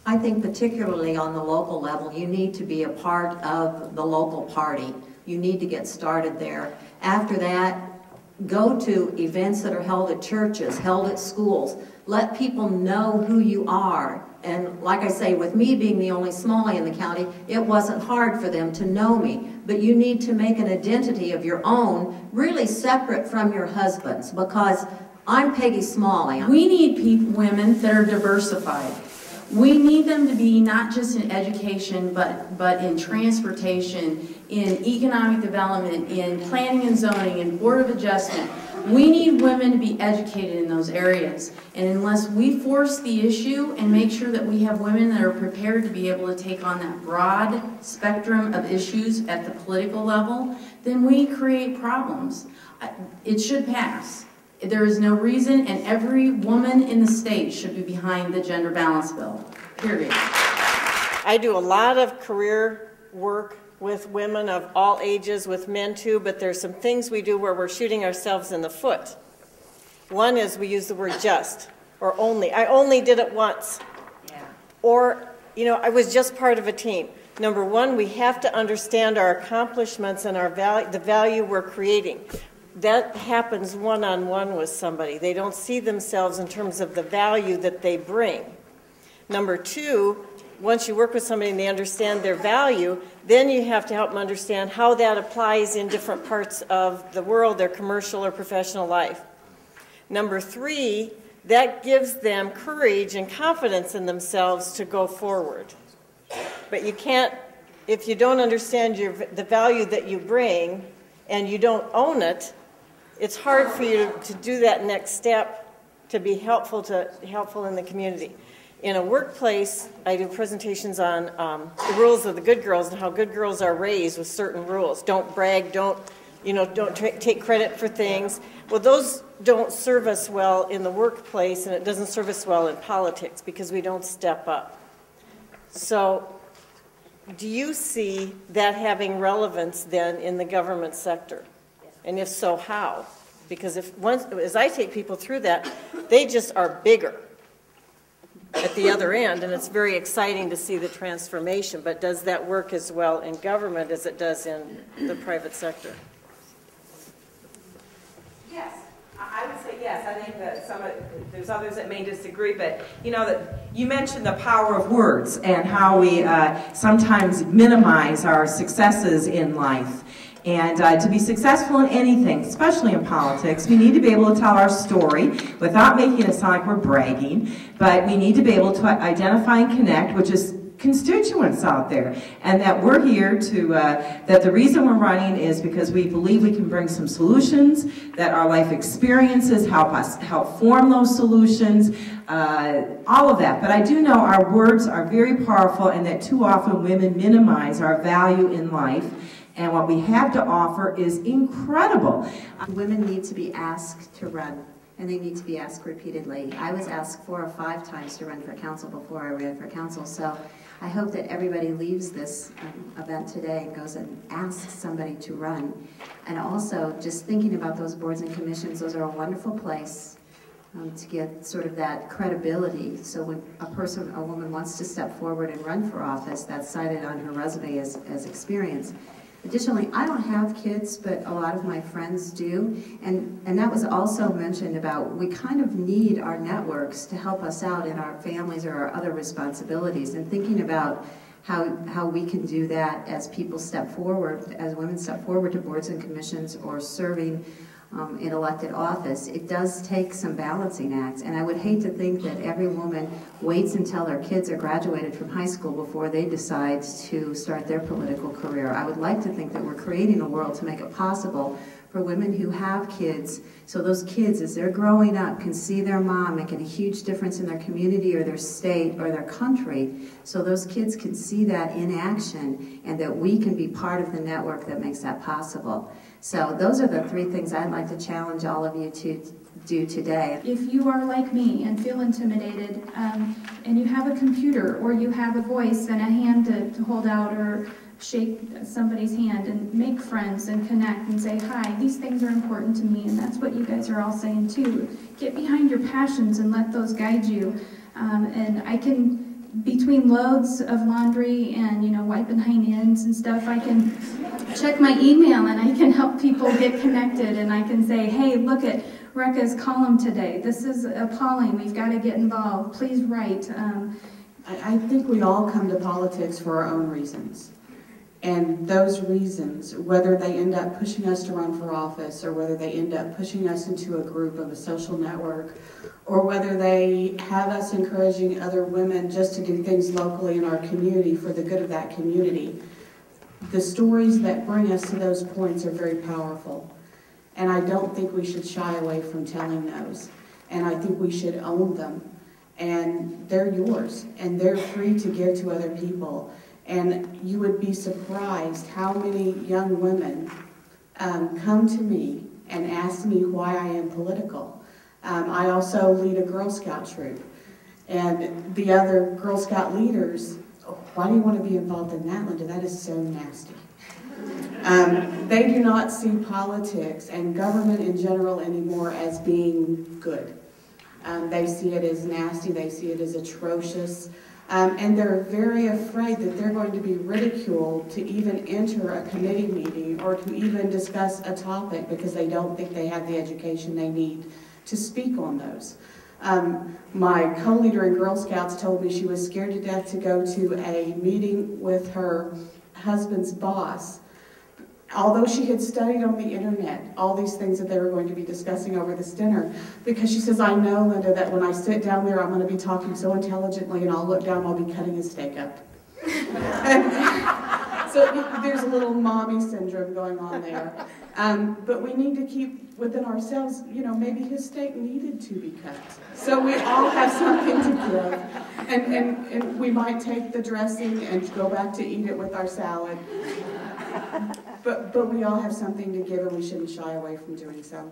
I think particularly on the local level, you need to be a part of the local party. You need to get started there. After that, go to events that are held at churches, held at schools. Let people know who you are. And like I say, with me being the only Somali in the county, it wasn't hard for them to know me. But you need to make an identity of your own, really separate from your husband's, because I'm Peggy Smalley. We need women that are diversified. We need them to be not just in education, but in transportation, in economic development, in planning and zoning, in Board of Adjustment. We need women to be educated in those areas. And unless we force the issue and make sure that we have women that are prepared to be able to take on that broad spectrum of issues at the political level, then we create problems. It should pass. There is no reason, and every woman in the state should be behind the gender balance bill, period. I do a lot of career work with women of all ages, with men too, but there's some things we do where we're shooting ourselves in the foot. One is we use the word just, or only. I only did it once. Yeah. Or, you know, I was just part of a team. Number one, we have to understand our accomplishments and the value we're creating. That happens one-on-one with somebody. They don't see themselves in terms of the value that they bring. Number two, once you work with somebody and they understand their value, then you have to help them understand how that applies in different parts of the world, their commercial or professional life. Number three, that gives them courage and confidence in themselves to go forward. But you can't, if you don't understand the value that you bring and you don't own it, it's hard for you to do that next step to be helpful in the community. In a workplace, I do presentations on the rules of the good girls and how good girls are raised with certain rules. Don't brag, don't take credit for things. Well, those don't serve us well in the workplace, and it doesn't serve us well in politics because we don't step up. So do you see that having relevance then in the government sector? And if so, how? Because as I take people through that, they just are bigger at the other end, and it's very exciting to see the transformation. But does that work as well in government as it does in the private sector? Yes, I would say yes. I think that there's others that may disagree, but you know that you mentioned the power of words and how we sometimes minimize our successes in life. And to be successful in anything, especially in politics, we need to be able to tell our story without making it sound like we're bragging, but we need to be able to identify and connect, which is constituents out there, and that we're here to, that the reason we're running is because we believe we can bring some solutions, that our life experiences help form those solutions, all of that. But I do know our words are very powerful, and that too often women minimize our value in life. And what we have to offer is incredible. Women need to be asked to run, and they need to be asked repeatedly. I was asked 4 or 5 times to run for council before I ran for council, so I hope that everybody leaves this event today and goes and asks somebody to run. And also, just thinking about those boards and commissions, those are a wonderful place to get sort of that credibility. So when a woman wants to step forward and run for office, that's cited on her resume as experience. Additionally, I don't have kids, but a lot of my friends do, and that was also mentioned about we kind of need our networks to help us out in our families or our other responsibilities, and thinking about how we can do that as people step forward, as women step forward to boards and commissions or serving in elected office. It does take some balancing acts, and I would hate to think that every woman waits until their kids are graduated from high school before they decide to start their political career. I would like to think that we're creating a world to make it possible for women who have kids, so those kids, as they're growing up, can see their mom making a huge difference in their community or their state or their country, so those kids can see that in action, and that we can be part of the network that makes that possible. So those are the 3 things I'd like to challenge all of you to do today. If you are like me and feel intimidated, and you have a computer or you have a voice and a hand to hold out or shake somebody's hand and make friends and connect and say, hi, these things are important to me, and that's what you guys are all saying too. Get behind your passions and let those guide you. And I can, between loads of laundry and, wiping hands and stuff, I can check my email and I can help people get connected, and I can say, hey, look at Rekha's column today. This is appalling. We've got to get involved. Please write. I think we all come to politics for our own reasons. And those reasons, whether they end up pushing us to run for office, or whether they end up pushing us into a group of a social network, or whether they have us encouraging other women just to do things locally in our community for the good of that community, the stories that bring us to those points are very powerful. And I don't think we should shy away from telling those. And I think we should own them. And they're yours, and they're free to give to other people. And you would be surprised how many young women come to me and ask me why I am political. I also lead a Girl Scout troop. And the other Girl Scout leaders, oh, why do you want to be involved in that, Linda? That is so nasty. They do not see politics and government in general anymore as being good. They see it as nasty, they see it as atrocious, and they're very afraid that they're going to be ridiculed to even enter a committee meeting or to even discuss a topic because they don't think they have the education they need to speak on those. My co-leader in Girl Scouts told me she was scared to death to go to a meeting with her husband's boss, although she had studied on the internet all these things that they were going to be discussing over this dinner, because she says, I know, Linda, that when I sit down there, I'm going to be talking so intelligently, and I'll look down, I'll be cutting his steak up. So there's a little mommy syndrome going on there. But we need to keep within ourselves, maybe his steak needed to be cut. So we all have something to give. And we might take the dressing and go back to eat it with our salad. But we all have something to give, and we shouldn't shy away from doing so.